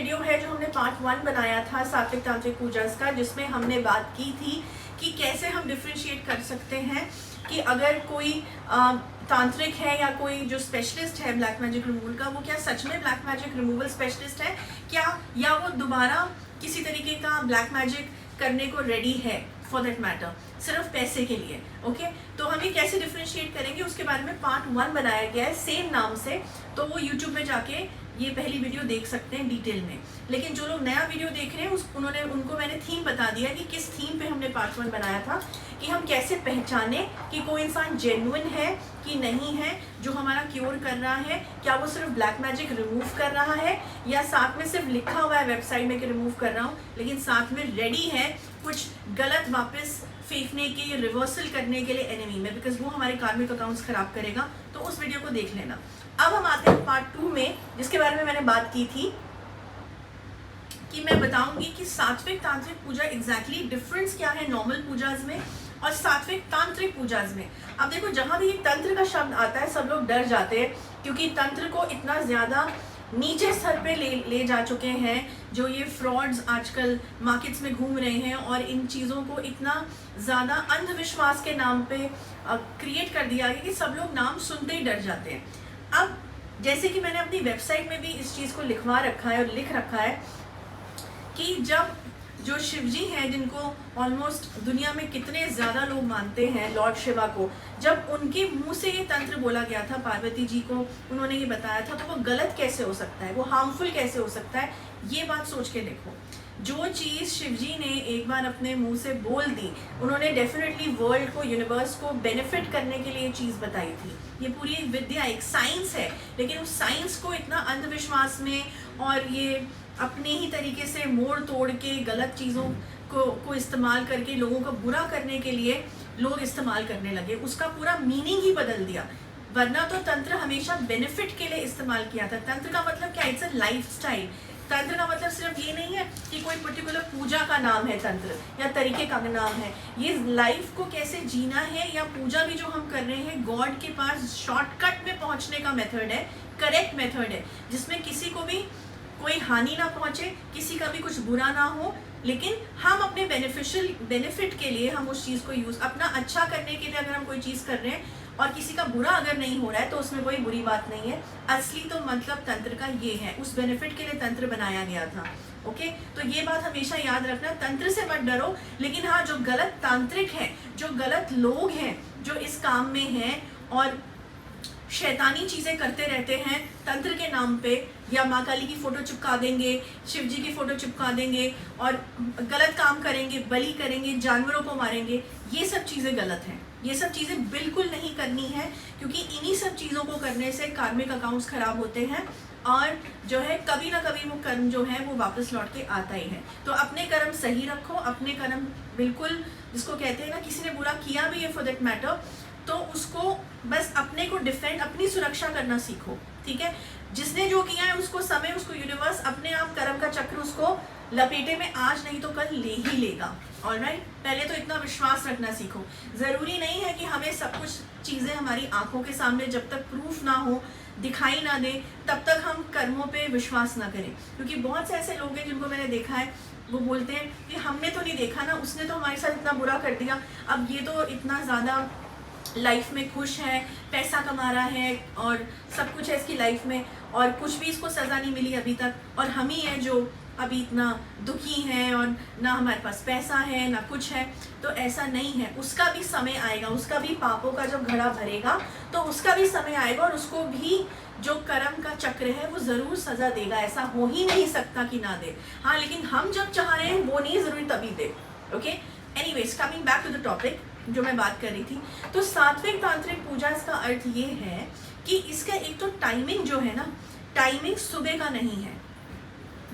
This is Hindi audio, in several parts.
वीडियो है जो हमने पार्ट 1 बनाया था सात्विक तांत्रिक पूजा का, जिसमें हमने बात की थी कि कैसे हम डिफ्रेंशिएट कर सकते हैं कि अगर कोई तांत्रिक है या कोई जो स्पेशलिस्ट है ब्लैक मैजिक रिमूवल का, वो क्या सच में ब्लैक मैजिक रिमूवल स्पेशलिस्ट है क्या, या वो दोबारा किसी तरीके का ब्लैक मैजिक करने को रेडी है फॉर दैट मैटर, सिर्फ पैसे के लिए। ओके, तो हम ये कैसे डिफ्रेंशिएट करेंगे उसके बारे में पार्ट 1 बनाया गया है सेम नाम से, तो वो यूट्यूब में जाके ये पहली वीडियो देख सकते हैं डिटेल में। लेकिन जो लोग नया वीडियो देख रहे हैं उनको मैंने थीम बता दिया कि किस थीम पे हमने पार्ट 1 बनाया था, कि हम कैसे पहचाने कि कोई इंसान जेन्युइन है कि नहीं है, जो हमारा क्योर कर रहा है, क्या वो सिर्फ ब्लैक मैजिक रिमूव कर रहा है या साथ में सिर्फ लिखा हुआ है वेबसाइट में कि रिमूव कर रहा हूँ, लेकिन साथ में रेडी है कुछ गलत वापस फेंकने के, रिवर्सल करने के लिए एनिमी में, बिकॉज वो हमारे कार्मिक अकाउंट्स खराब करेगा। तो उस वीडियो को देख लेना। अब हम आते हैं पार्ट 2 में, जिसके बारे में मैंने बात की थी कि मैं बताऊंगी कि सात्विक तांत्रिक पूजा एग्जैक्टली डिफरेंस क्या है नॉर्मल पूजाज में और सात्विक तांत्रिक पूजाज में। अब देखो, जहां भी तंत्र का शब्द आता है सब लोग डर जाते हैं, क्योंकि तंत्र को इतना ज़्यादा नीचे स्तर पे ले जा चुके हैं, जो ये फ्रॉड्स आजकल मार्केट्स में घूम रहे हैं, और इन चीज़ों को इतना ज़्यादा अंधविश्वास के नाम पे क्रिएट कर दिया है कि सब लोग नाम सुनते ही डर जाते हैं। अब जैसे कि मैंने अपनी वेबसाइट में भी इस चीज़ को लिखवा रखा है और लिख रखा है कि जब जो शिव जी हैं, जिनको ऑलमोस्ट दुनिया में कितने ज़्यादा लोग मानते हैं लॉर्ड शिवा को, जब उनके मुंह से ये तंत्र बोला गया था, पार्वती जी को उन्होंने ये बताया था, तो वो गलत कैसे हो सकता है, वो हार्मफुल कैसे हो सकता है, ये बात सोच के देखो। जो चीज़ शिव जी ने एक बार अपने मुंह से बोल दी, उन्होंने डेफिनेटली वर्ल्ड को, यूनिवर्स को बेनिफिट करने के लिए चीज़ बताई थी। ये पूरी एक विद्या, एक साइंस है, लेकिन उस साइंस को इतना अंधविश्वास में और ये अपने ही तरीके से मोड़ तोड़ के गलत चीज़ों को इस्तेमाल करके लोगों को बुरा करने के लिए लोग इस्तेमाल करने लगे, उसका पूरा मीनिंग ही बदल दिया। वरना तो तंत्र हमेशा बेनिफिट के लिए इस्तेमाल किया था। तंत्र का मतलब क्या, इट्स अ लाइफस्टाइल। तंत्र का मतलब सिर्फ ये नहीं है कि कोई पर्टिकुलर पूजा का नाम है तंत्र या तरीके का नाम है, ये लाइफ को कैसे जीना है, या पूजा भी जो हम कर रहे हैं गॉड के पास शॉर्टकट में पहुंचने का मेथड है, करेक्ट मेथड है, जिसमें किसी को भी कोई हानि ना पहुंचे, किसी का भी कुछ बुरा ना हो, लेकिन हम अपने बेनिफिट के लिए हम उस चीज़ को यूज़, अपना अच्छा करने के लिए अगर हम कोई चीज़ कर रहे हैं और किसी का बुरा अगर नहीं हो रहा है तो उसमें कोई बुरी बात नहीं है। असली तो मतलब तंत्र का ये है, उस बेनिफिट के लिए तंत्र बनाया गया था। ओके, तो ये बात हमेशा याद रखना, तंत्र से मत डरो, लेकिन हाँ, जो गलत तांत्रिक हैं, जो गलत लोग हैं जो इस काम में हैं और शैतानी चीज़ें करते रहते हैं तंत्र के नाम पे, या माँ काली की फ़ोटो चिपका देंगे, शिव जी की फ़ोटो चिपका देंगे और गलत काम करेंगे, बलि करेंगे, जानवरों को मारेंगे, ये सब चीज़ें गलत हैं। ये सब चीज़ें बिल्कुल नहीं करनी है, क्योंकि इन्हीं सब चीज़ों को करने से कार्मिक अकाउंट्स ख़राब होते हैं और जो है कभी ना कभी वो कर्म जो है वो वापस लौट के आता ही है। तो अपने कर्म सही रखो, अपने कर्म बिल्कुल, जिसको कहते हैं ना, किसी ने बुरा किया भी है फॉर दैट मैटर, तो उसको बस अपने को डिफेंड, अपनी सुरक्षा करना सीखो। ठीक है, जिसने जो किया है उसको समय, उसको यूनिवर्स अपने आप कर्म का चक्र उसको लपेटे में आज नहीं तो कल ले ही लेगा। ऑलराइट, पहले तो इतना विश्वास रखना सीखो। ज़रूरी नहीं है कि हमें सब कुछ चीज़ें हमारी आंखों के सामने जब तक प्रूफ ना हो, दिखाई ना दे, तब तक हम कर्मों पे विश्वास ना करें, क्योंकि बहुत से ऐसे लोग हैं जिनको मैंने देखा है, वो बोलते हैं कि हमने तो नहीं देखा ना, उसने तो हमारे साथ इतना बुरा कर दिया, अब ये तो इतना ज़्यादा लाइफ में खुश है, पैसा कमा रहा है और सब कुछ है इसकी लाइफ में, और कुछ भी इसको सज़ा नहीं मिली अभी तक, और हम ही हैं जो अभी इतना दुखी हैं और ना हमारे पास पैसा है ना कुछ है। तो ऐसा नहीं है, उसका भी समय आएगा, उसका भी पापों का जब घड़ा भरेगा तो उसका भी समय आएगा, और उसको भी जो कर्म का चक्र है वो ज़रूर सज़ा देगा। ऐसा हो ही नहीं सकता कि ना दे, हाँ, लेकिन हम जब चाह रहे हैं वो नहीं ज़रूरी तभी दे। Okay, anyways, coming back to the topic जो मैं बात कर रही थी, तो सात्विक तांत्रिक पूजा का अर्थ ये है कि इसका एक तो टाइमिंग जो है ना, टाइमिंग सुबह का नहीं है।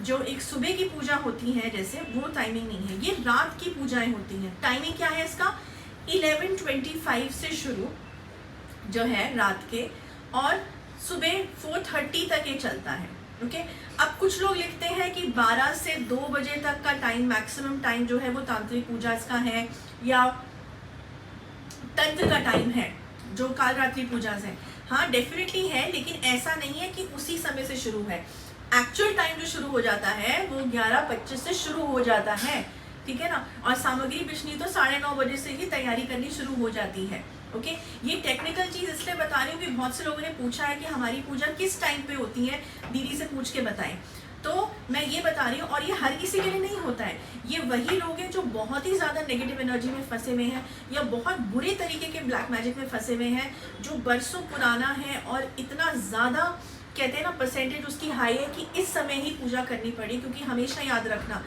जो एक सुबह की पूजा होती है जैसे, वो टाइमिंग नहीं है, ये रात की पूजाएं होती हैं। टाइमिंग क्या है इसका, 11:25 से शुरू जो है रात के, और सुबह 4:30 तक ये चलता है। ओके, अब कुछ लोग लिखते हैं कि 12 से 2 बजे तक का टाइम, मैक्सिमम टाइम जो है वो तांत्रिक पूजा इसका है, या तंत्र का टाइम है जो काल रात्रि पूजा है। हाँ, डेफिनेटली है, लेकिन ऐसा नहीं है कि उसी समय से शुरू है। एक्चुअल टाइम जो शुरू हो जाता है वो 11:25 से शुरू हो जाता है, ठीक है ना। और सामग्री बिछनी तो 9:30 बजे से ही तैयारी करनी शुरू हो जाती है। ओके, ये टेक्निकल चीज इसलिए बता रही हूँ कि बहुत से लोगों ने पूछा है कि हमारी पूजा किस टाइम पे होती है, दीदी से पूछ के बताएं। तो मैं ये बता रही हूँ, और ये हर किसी के लिए नहीं होता है। ये वही लोग हैं जो बहुत ही ज़्यादा नेगेटिव एनर्जी में फंसे हुए हैं या बहुत बुरे तरीके के ब्लैक मैजिक में फंसे हुए हैं, जो बरसों पुराना है और इतना ज़्यादा कहते हैं ना परसेंटेज उसकी हाई है कि इस समय ही पूजा करनी पड़ी। क्योंकि हमेशा याद रखना,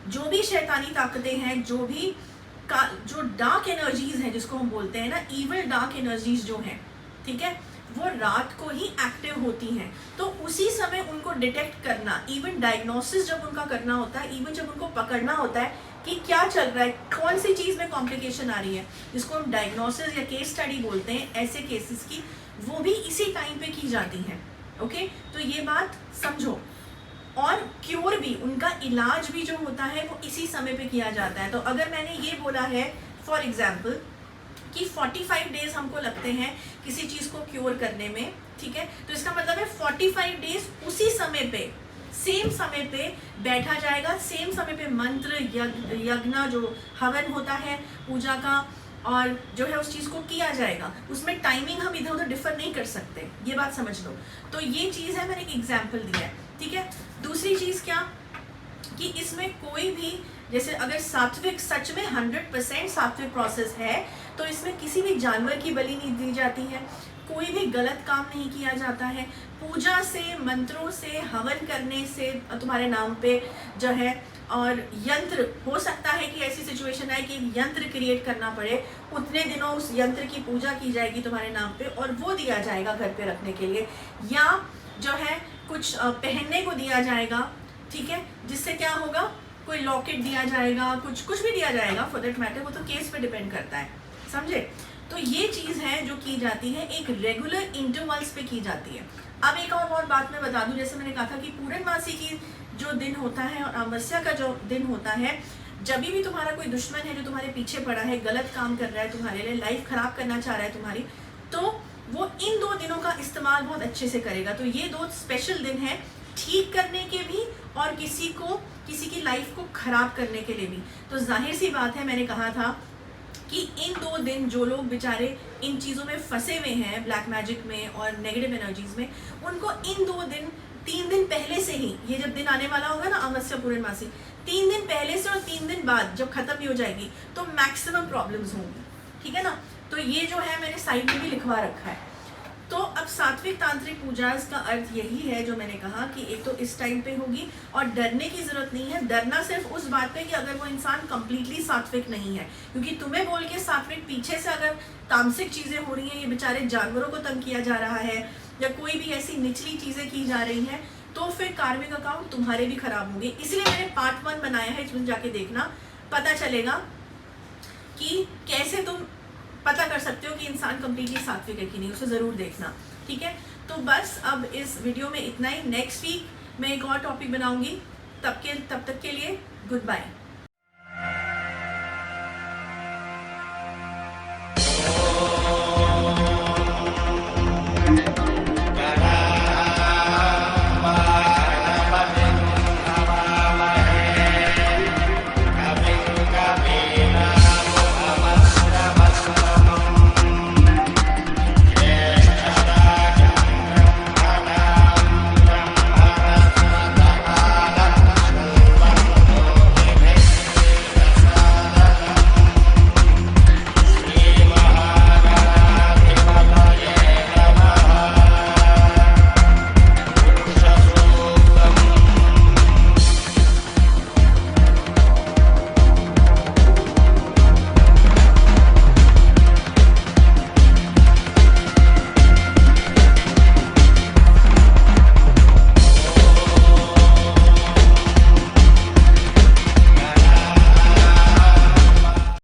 जो भी शैतानी ताकतें हैं, जो डार्क एनर्जीज हैं जिसको हम बोलते हैं ना, इविल डार्क एनर्जीज जो हैं, ठीक है, वो रात को ही एक्टिव होती हैं। तो उसी समय उनको डिटेक्ट करना, इवन डायग्नोसिस जब उनका करना होता है, इवन जब उनको पकड़ना होता है कि क्या चल रहा है, कौन सी चीज़ में कॉम्प्लिकेशन आ रही है, जिसको हम डायग्नोसिस या केस स्टडी बोलते हैं, ऐसे केसेस की वो भी इसी टाइम पे की जाती हैं। ओके, तो ये बात समझो। और क्योर भी, उनका इलाज भी जो होता है वो इसी समय पे किया जाता है। तो अगर मैंने ये बोला है फॉर एग्जाम्पल कि 45 डेज हमको लगते हैं किसी चीज़ को क्योर करने में, ठीक है, तो इसका मतलब है 45 डेज उसी समय पे, सेम समय पे बैठा जाएगा, सेम समय पे मंत्र यज्ञ जो हवन होता है पूजा का, और जो है उस चीज़ को किया जाएगा। उसमें टाइमिंग हम इधर उधर डिफर नहीं कर सकते, ये बात समझ लो। तो ये चीज़ है, मैंने एक एग्जाम्पल दिया है, ठीक है। दूसरी चीज़ क्या कि इसमें कोई भी, जैसे अगर सात्विक सच में 100% सात्विक प्रोसेस है, तो इसमें किसी भी जानवर की बलि नहीं दी जाती है, कोई भी गलत काम नहीं किया जाता है। पूजा से, मंत्रों से, हवन करने से तुम्हारे नाम पे जो है, और यंत्र, हो सकता है कि ऐसी सिचुएशन है कि यंत्र क्रिएट करना पड़े, उतने दिनों उस यंत्र की पूजा की जाएगी तुम्हारे नाम पे और वो दिया जाएगा घर पे रखने के लिए, या जो है कुछ पहनने को दिया जाएगा, ठीक है, जिससे क्या होगा, कोई लॉकेट दिया जाएगा, कुछ भी दिया जाएगा फॉर दैट मैटर, वो तो केस पे डिपेंड करता है, समझे। तो ये चीज़ है जो की जाती है, एक रेगुलर इंटरवल्स पे की जाती है। अब एक और बात मैं बता दूं, जैसे मैंने कहा था कि पूर्णमासी की जो दिन होता है और अमावस्या का जो दिन होता है, जब भी तुम्हारा कोई दुश्मन है जो तुम्हारे पीछे पड़ा है, गलत काम कर रहा है, तुम्हारे लिए लाइफ खराब करना चाह रहा है तुम्हारी, तो वो इन 2 दिनों का इस्तेमाल बहुत अच्छे से करेगा। तो ये 2 स्पेशल दिन है, ठीक करने के भी और किसी की लाइफ को खराब करने के लिए भी। तो जाहिर सी बात है, मैंने कहा था कि इन 2 दिन जो लोग बेचारे इन चीज़ों में फंसे हुए हैं, ब्लैक मैजिक में और नेगेटिव एनर्जीज में, उनको इन 2 दिन, 3 दिन पहले से ही, ये जब दिन आने वाला होगा ना अमावस्या पूर्णमासी, 3 दिन पहले से और 3 दिन बाद जब खत्म भी हो जाएगी तो मैक्सिमम प्रॉब्लम्स होंगी, ठीक है ना। तो ये जो है मैंने साइड में भी लिखवा रखा है। तो अब सात्विक तांत्रिक पूजा का अर्थ यही है जो मैंने कहा कि एक तो इस टाइम पे होगी, और डरने की जरूरत नहीं है। डरना सिर्फ उस बात पे कि अगर वो इंसान कंप्लीटली सात्विक नहीं है, क्योंकि तुम्हें बोल के सात्विक, पीछे से अगर तामसिक चीजें हो रही हैं, ये बेचारे जानवरों को तंग किया जा रहा है या कोई भी ऐसी निचली चीजें की जा रही हैं, तो फिर कार्मिक अकाउंट तुम्हारे भी खराब होंगे। इसलिए मैंने पार्ट 1 बनाया है, इसमें जाके देखना, पता चलेगा कि कैसे तुम पता कर सकते हो कि इंसान कंप्लीटली सात्विक है कि नहीं, उसे ज़रूर देखना, ठीक है। तो बस अब इस वीडियो में इतना ही। नेक्स्ट वीक मैं एक और टॉपिक बनाऊंगी, तब तक के लिए गुड बाय।